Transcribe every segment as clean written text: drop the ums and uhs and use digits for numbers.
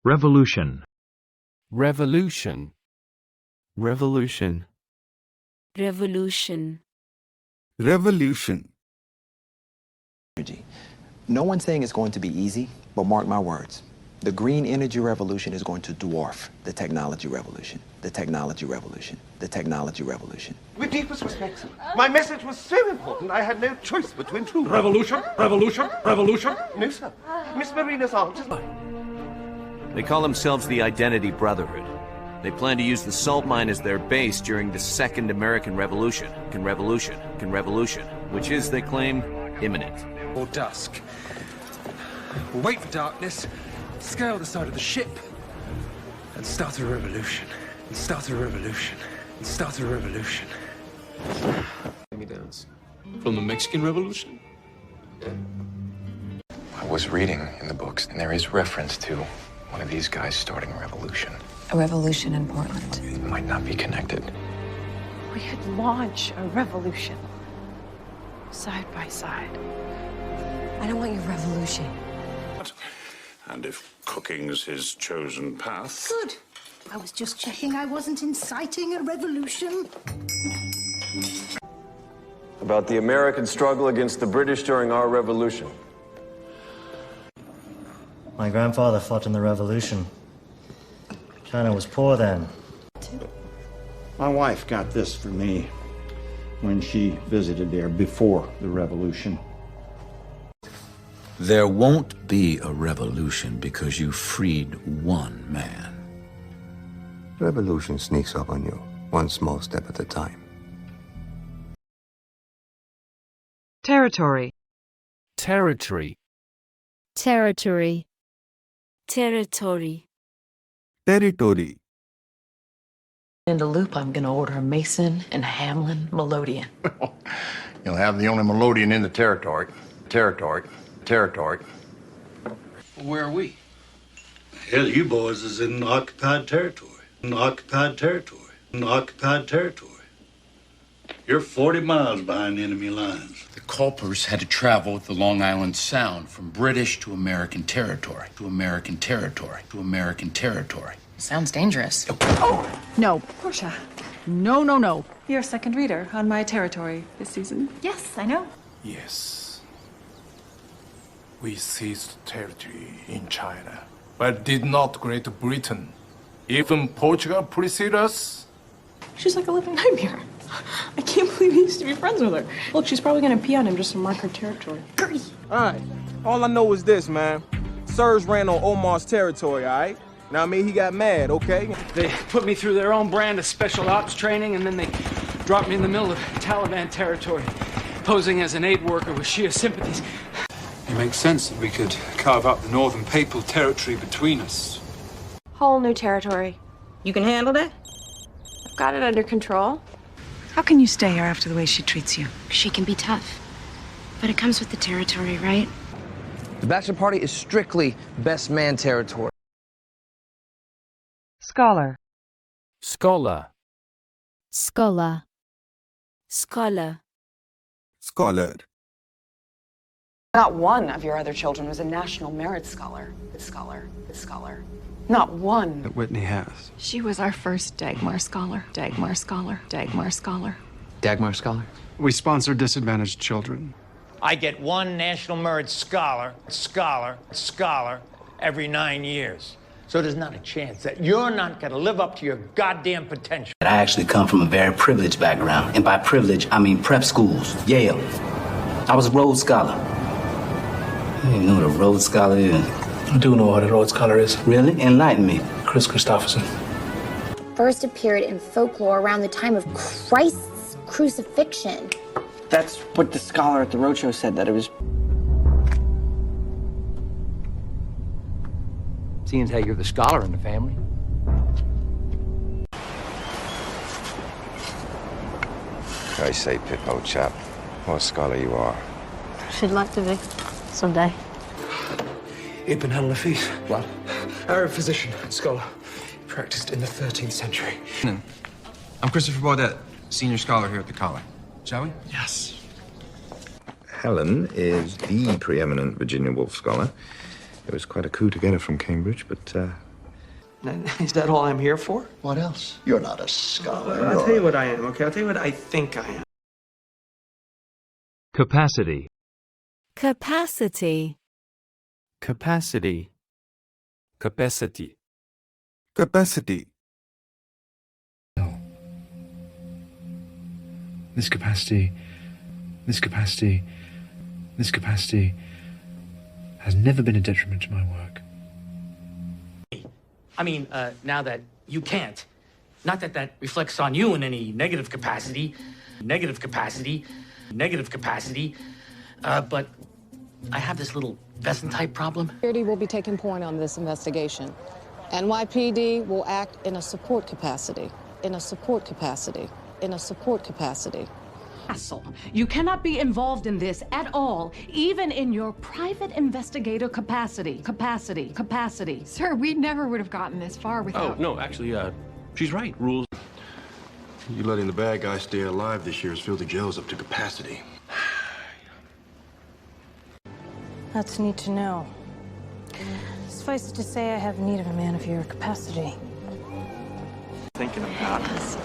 Revolution. Revolution. Revolution. Revolution. Revolution. No one's saying it's going to be easy, but mark my words. The green energy revolution is going to dwarf the technology revolution. The technology revolution. The technology revolution. With deepest respect, my message was so important I had no choice between two. Revolution, revolution, revolution. No, sir. Miss Marina's answer. They call themselves the Identity Brotherhood. They plan to use the salt mine as their base during the Second American Revolution, which is, they claim, imminent. Or dusk. We'll wait for darkness, scale the side of the ship, and start a revolution. And start a revolution. And start a revolution. Hand-me-downs. From the Mexican Revolution? I was reading in the books, and there is reference to one of these guys starting a revolution. A revolution in Portland. It might not be connected. We could launch a revolution. Side by side. I don't want your revolution. And if cooking's his chosen path... Good. I was just checking I wasn't inciting a revolution. About the American struggle against the British during our revolution. My grandfather fought in the revolution. China was poor then. My wife got this for me when she visited there before the revolution. There won't be a revolution because you freed one man. Revolution sneaks up on you, one small step at a time. Territory. Territory. Territory. Territory. Territory. In the loop, I'm going to order a Mason and Hamlin melodeon. You'll have the only melodeon in the territory. Territory. Where are we? Hell, you boys is in occupied territory. Occupied territory. You're 40 miles behind enemy lines. The culprits had to travel the Long Island Sound from British to American territory, Sounds dangerous. No, Portia. No. You're second reader on my territory this season. Yes, I know. Yes. We seized territory in China, but did not Great Britain. Even Portugal preceded us. She's like a living nightmare. I can't believe he used to be friends with her. Look, she's probably gonna pee on him just to mark her territory. All right. All I know is this, man. Serge ran on Omar's territory, all right? Now, I mean, he got mad, okay? They put me through their own brand of special ops training, and then they dropped me in the middle of Taliban territory, posing as an aid worker with Shia sympathies. It makes sense that we could carve up the northern papal territory between us. Whole new territory. You can handle that? I've got it under control. How can you stay here after the way she treats you? She can be tough. But it comes with the territory, right? The bachelor party is strictly best man territory. Scholar. Scholar. Scholar. Scholar. Scholar. Not one of your other children was a National Merit Scholar. Not one. That Whitney has. She was our first Dagmar Scholar. Dagmar Scholar? We sponsor disadvantaged children. I get one National Merit Scholar every 9 years. So there's not a chance that you're not going to live up to your goddamn potential. I actually come from a very privileged background. And by privilege, I mean prep schools, Yale. I was a Rhodes Scholar. I didn't even know what a Rhodes Scholar is. I do know what a Rhodes Scholar is. Really? Enlighten me. Chris Christopherson. First appeared in folklore around the time of Christ's crucifixion. That's what the scholar at the roadshow said, that it was... Seeing as how you're the scholar in the family. I say, Pip, old chap, what a scholar you are. She'd like to be someday. Ibn al-Nafis. What? Arab physician, scholar. Practiced in the 13th century. I'm Christopher Baudet, senior scholar here at the college. Shall we? Yes. Helen is the preeminent Virginia Woolf scholar. It was quite a coup to get her from Cambridge, but Is that all I'm here for? What else? You're not a scholar. I'll tell you what I am, okay? I'll tell you what I think I am. Capacity. Capacity. Capacity. Capacity. Capacity. This capacity has never been a detriment to my work. I mean, now that you can't. Not that that reflects on you in any negative capacity, but I have this little Vesson-type problem. Security will be taking point on this investigation. NYPD will act in a support capacity. You cannot be involved in this at all, even in your private investigator capacity. Sir, we never would have gotten this far without... Oh, no, actually, she's right. Rules. You letting the bad guys stay alive this year has filled the jails up to capacity. That's neat to know. Suffice it to say, I have need of a man of your capacity. Thinking about it.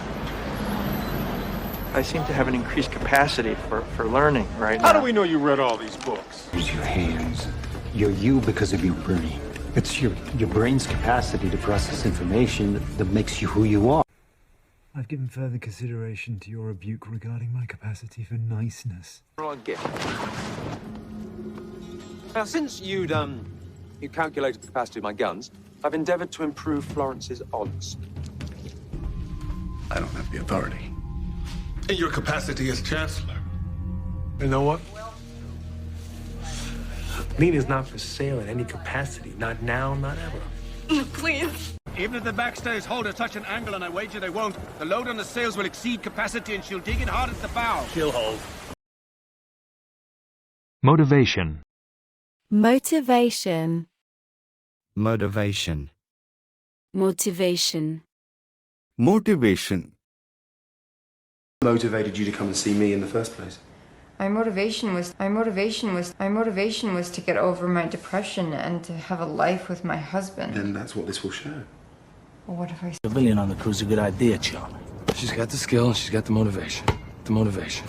I seem to have an increased capacity for learning right now. How do we know you read all these books? Use your hands. You're you because of your brain. It's your brain's capacity to process information that makes you who you are. I've given further consideration to your rebuke regarding my capacity for niceness. Now, since you calculated the capacity of my guns, I've endeavored to improve Florence's odds. I don't have the authority. In your capacity as Chancellor. You know what? Nina's not for sale in any capacity. Not now, not ever. Please. Even if the backstays hold at such an angle, and I wager they won't, the load on the sails will exceed capacity and she'll dig in hard at the bow. She'll hold. Motivation. Motivation. Motivation. Motivation. Motivation. Motivated you to come and see me in the first place? My motivation was to get over my depression and to have a life with my husband. Then that's what this will show. Well, what if I... Civilian on the cruise is a good idea, Charlie. She's got the skill, and she's got the motivation. The motivation.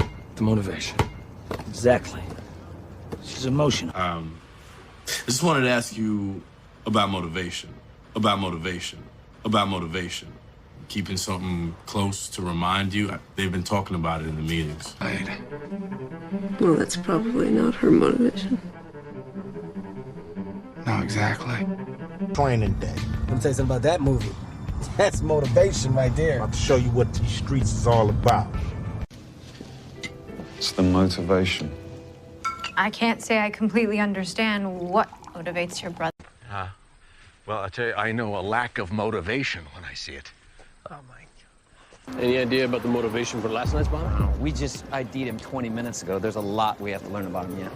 Exactly. She's emotional. I just wanted to ask you about motivation. Keeping something close to remind you. They've been talking about it in the meetings. Well, that's probably not her motivation. No, exactly. Training day. Let me tell you something about that movie. That's motivation right there. I'll show you what these streets is all about. It's the motivation. I can't say I completely understand what motivates your brother. Well, I tell you, I know a lack of motivation when I see it. Oh, my God. Any idea about the motivation for last night's bomb? We just ID'd him 20 minutes ago. There's a lot we have to learn about him yet.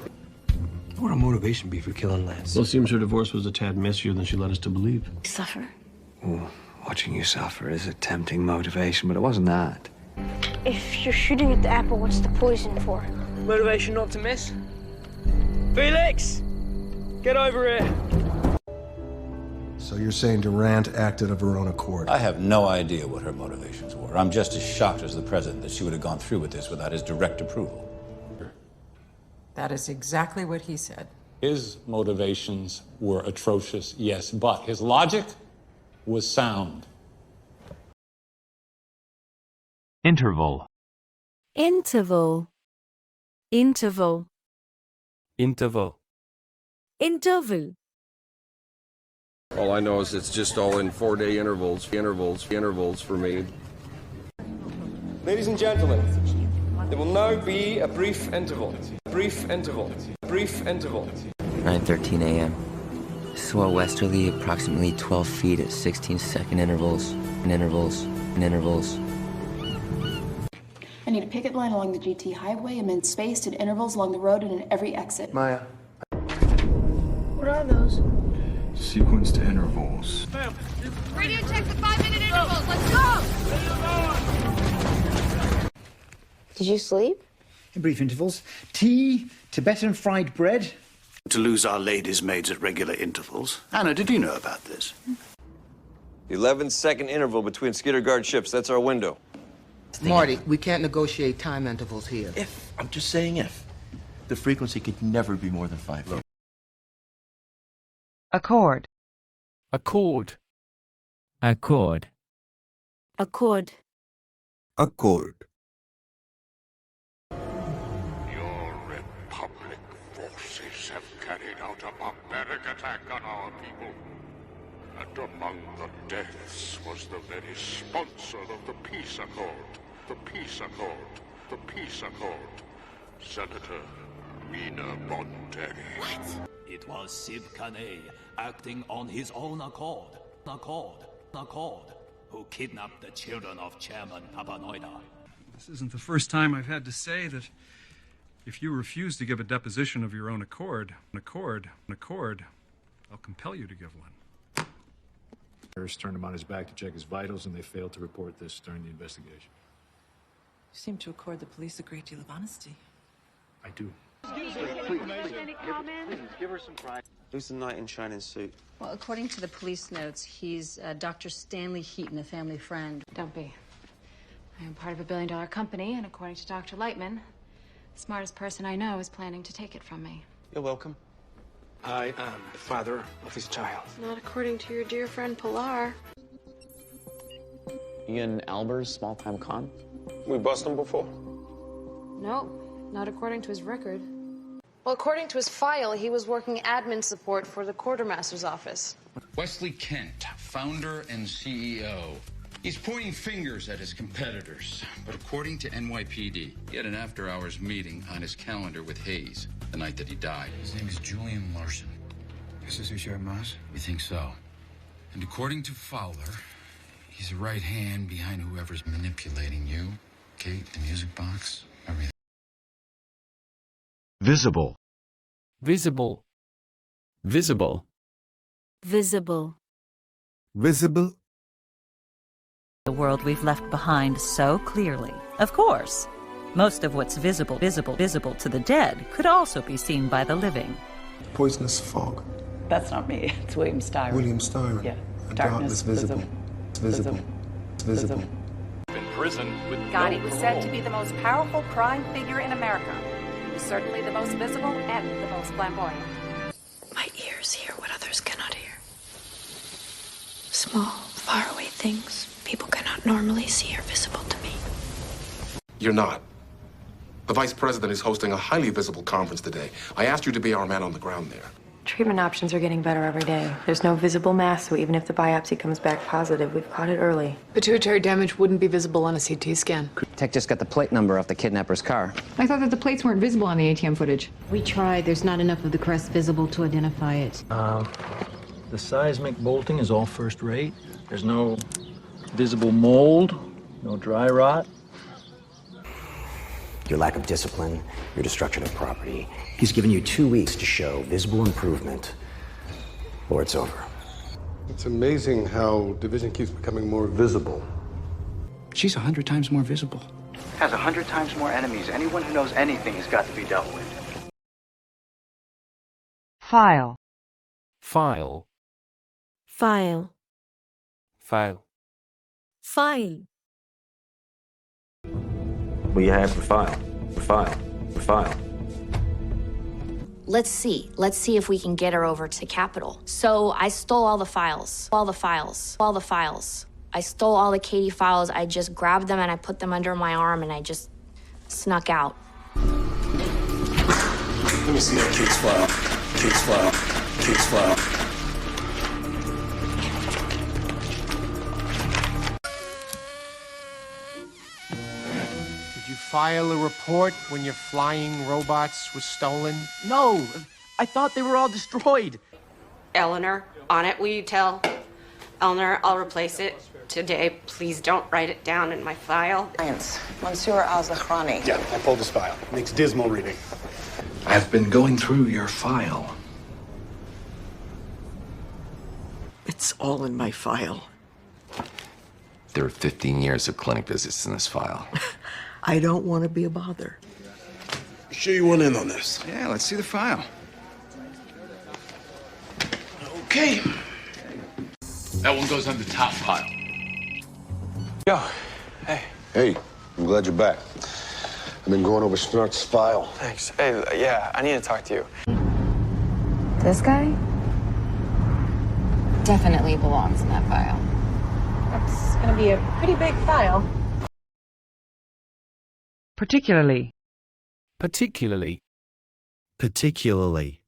What would a motivation be for killing Lance? Well, it seems her divorce was a tad messier than she led us to believe. Suffer. Ooh, watching you suffer is a tempting motivation, but it wasn't that. If you're shooting at the apple, what's the poison for? Motivation not to miss. Felix! Get over here. So you're saying Durant acted of her own accord? I have no idea what her motivations were. I'm just as shocked as the president that she would have gone through with this without his direct approval. That is exactly what he said. His motivations were atrocious, yes, but his logic was sound. Interval. Interval. Interval. Interval. Interval. All I know is it's just all in 4-day intervals for me. Ladies and gentlemen, there will now be a brief interval. 9:13 a.m. Swell westerly, approximately 12 feet at 16-second intervals. I need a picket line along the GT highway and then spaced at intervals along the road and at every exit. Maya. What are those? Sequence to intervals. Radio check the 5-minute intervals. Let's go! Did you sleep? In brief intervals. Tea, Tibetan fried bread. To lose our ladies' maids at regular intervals. Anna, did you know about this? The 11-second interval between skitter guard shifts, that's our window. Marty, we can't negotiate time intervals here. If, I'm just saying if. The frequency could never be more than 5. Accord. Accord. Accord. Accord. Accord. Your Republic forces have carried out a barbaric attack on our people. And among the deaths was the very sponsor of the peace accord. The peace accord. The peace accord. Senator Mina Bonteri. What? It was Sib Kane acting on his own accord, who kidnapped the children of Chairman Papanoida. This isn't the first time I've had to say that if you refuse to give a deposition of your own accord, I'll compel you to give one. Harris turned him on his back to check his vitals, and they failed to report this during the investigation. You seem to accord the police a great deal of honesty. I do. Please, give her some pride. Who's the knight in shining suit? Well, according to the police notes, he's Dr. Stanley Heaton, a family friend. Don't be. I am part of a billion-dollar company, and according to Dr. Lightman, the smartest person I know is planning to take it from me. You're welcome. I am the father of his child. Not according to your dear friend Pilar. Ian Albers, small-time con? We bust him before? No, not according to his record. Well, according to his file, he was working admin support for the quartermaster's office. Wesley Kent, founder and CEO. He's pointing fingers at his competitors. But according to NYPD, he had an after-hours meeting on his calendar with Hayes the night that he died. His name is Julian Larson. This is who shared Mars? We think so. And according to Fowler, he's a right hand behind whoever's manipulating you, Kate, the music box, everything. Visible. Visible. Visible. Visible. Visible. The world we've left behind so clearly. Of course, most of what's visible to the dead could also be seen by the living. Poisonous fog. That's not me. It's William Styron. William Styron. Yeah. Darkness visible. Visible. Visible. In prison with God, he was said to be the most powerful crime figure in America. He was certainly the most visible and the most flamboyant. My ears hear what others cannot hear. Small, faraway things people cannot normally see are visible to me. You're not. The Vice President is hosting a highly visible conference today. I asked you to be our man on the ground there. Treatment options are getting better every day. There's no visible mass, so even if the biopsy comes back positive, we've caught it early. Pituitary damage wouldn't be visible on a CT scan. Tech just got the plate number off the kidnapper's car. I thought that the plates weren't visible on the ATM footage. We tried. There's not enough of the crest visible to identify it. The seismic bolting is all first rate. There's no visible mold, no dry rot. Your lack of discipline, your destruction of property. He's given you 2 weeks to show visible improvement, or it's over. It's amazing how division keeps becoming more visible. She's 100 times more visible. Has 100 times more enemies. Anyone who knows anything has got to be dealt with. File. File. File. File. File. What do you have for file? For file. Let's see if we can get her over to Capitol. So I stole all the files. I stole all the Katie files. I just grabbed them and I put them under my arm and I just snuck out. Let me see that case file. Case file. Did you file a report when your flying robots were stolen? No, I thought they were all destroyed. Eleanor, on it, will you tell? Eleanor, I'll replace it today. Please don't write it down in my file. Monsieur Al-Zahrani. Yeah, I pulled this file. Makes dismal reading. I've been going through your file. It's all in my file. There are 15 years of clinic visits in this file. I don't want to be a bother. You sure you went in on this? Yeah, let's see the file. Okay. That one goes on the top pile. Yo, hey. Hey, I'm glad you're back. I've been going over Snart's file. Thanks. Hey, yeah, I need to talk to you. This guy definitely belongs in that file. That's gonna be a pretty big file. Particularly. Particularly. Particularly.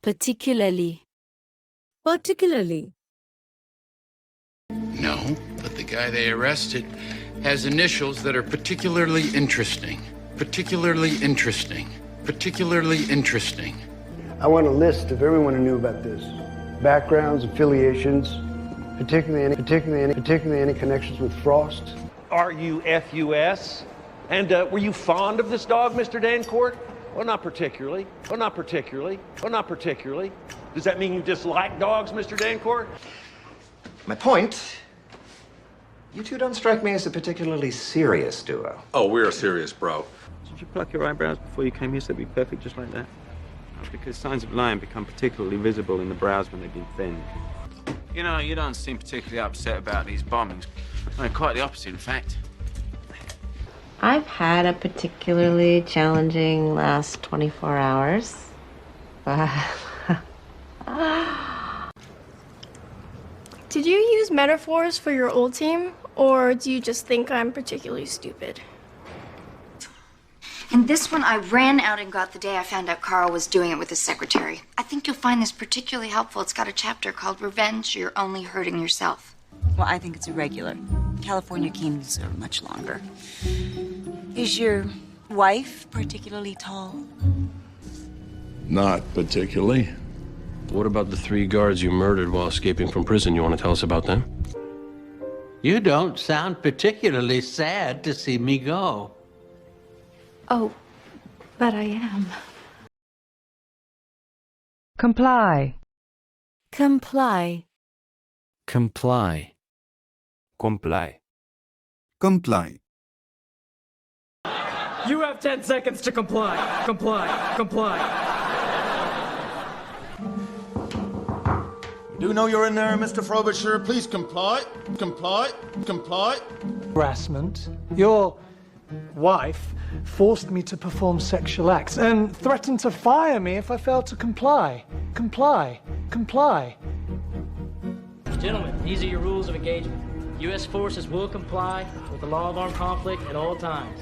Particularly. Particularly. No, but the guy they arrested has initials that are particularly interesting. Particularly interesting. Particularly interesting. I want a list of everyone who knew about this. Backgrounds, affiliations, particularly any connections with Frost. R-U-F-U-S. And were you fond of this dog, Mr. Dancourt? Well, not particularly. Well, not particularly. Well, not particularly. Does that mean you dislike dogs, Mr. Dancourt? My point, you two don't strike me as a particularly serious duo. Oh, we're serious, bro. Did you pluck your eyebrows before you came here so they'd be perfect just like that? Because signs of lying become particularly visible in the brows when they've been thinned. You know, you don't seem particularly upset about these bombings. I mean, quite the opposite, in fact. I've had a particularly challenging last 24 hours. Did you use metaphors for your old team, or do you just think I'm particularly stupid? And this one I ran out and got the day I found out Carl was doing it with his secretary. I think you'll find this particularly helpful. It's got a chapter called Revenge, You're Only Hurting Yourself. Well, I think it's irregular. California kings are much longer. Is your wife particularly tall? Not particularly. What about the 3 guards you murdered while escaping from prison? You want to tell us about them? You don't sound particularly sad to see me go. Oh, but I am. Comply. Comply. Comply. Comply. Comply. You have 10 seconds to comply. Comply. Comply. We do know you're in there, Mr. Frobisher. Please comply. Comply. Comply. Harassment. Your wife forced me to perform sexual acts and threatened to fire me if I failed to comply. Comply. Comply. Gentlemen, these are your rules of engagement. U.S. forces will comply with the law of armed conflict at all times.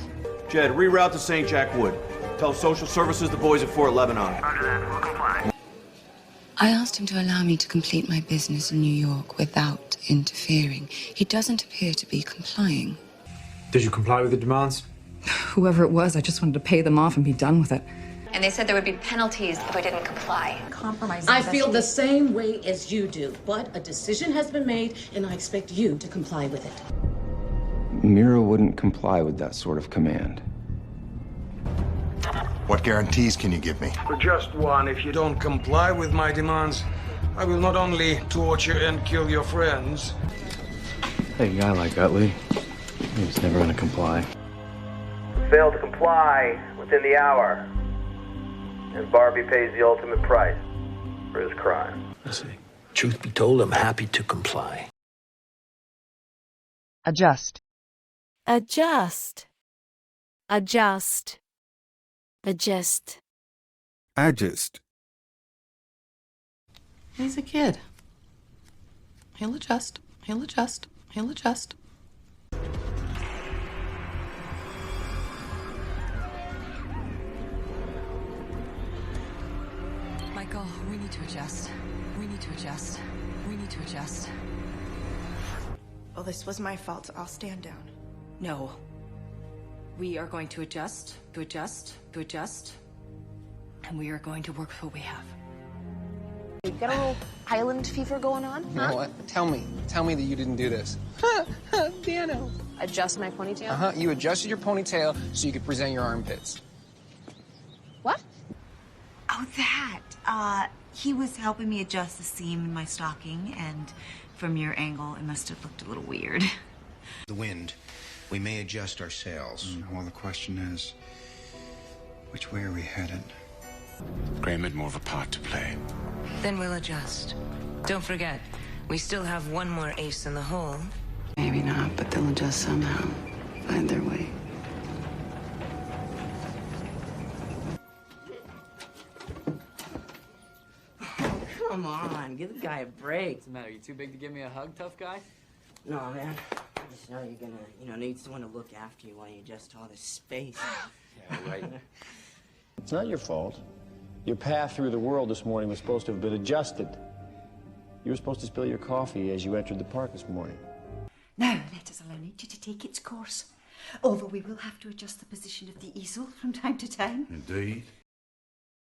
Jed, reroute to St. Jack Wood. Tell social services the boys at Fort Lebanon. Roger that, we'll comply. I asked him to allow me to complete my business in New York without interfering. He doesn't appear to be complying. Did you comply with the demands? Whoever it was, I just wanted to pay them off and be done with it. And they said there would be penalties if I didn't comply. Compromise. I feel the same way as you do, but a decision has been made, and I expect you to comply with it. Mira wouldn't comply with that sort of command. What guarantees can you give me? For just one, if you don't comply with my demands, I will not only torture and kill your friends. Hey, a guy like Utley, he's never gonna comply. Failed to comply within the hour, and Barbie pays the ultimate price for his crime. I see. Truth be told, I'm happy to comply. Adjust. Adjust. Adjust. Adjust. Adjust. He's a kid. He'll adjust. He'll adjust. He'll adjust. Michael, we need to adjust. We need to adjust. We need to adjust. Oh, this was my fault. I'll stand down. No. We are going to adjust, to adjust, to adjust. And we are going to work with what we have. You got a little island fever going on? You know what? Tell me that you didn't do this. Dano. Adjust my ponytail? Uh-huh. You adjusted your ponytail so you could present your armpits. What? Oh, that. He was helping me adjust the seam in my stocking, and from your angle, it must have looked a little weird. The wind. We may adjust our sails. Well, the question is, which way are we headed? Graham had more of a part to play. Then we'll adjust. Don't forget, We still have one more ace in the hole. Maybe not, but they'll just somehow find their way. Come on, give the guy a break. What's the matter? You too big to give me a hug, tough guy? No, man. I just know you're gonna, need someone to look after you while you adjust all this space. Yeah, right. It's not your fault. Your path through the world this morning was supposed to have been adjusted. You were supposed to spill your coffee as you entered the park this morning. Now, let us allow nature to take its course. Although we will have to adjust the position of the easel from time to time. Indeed.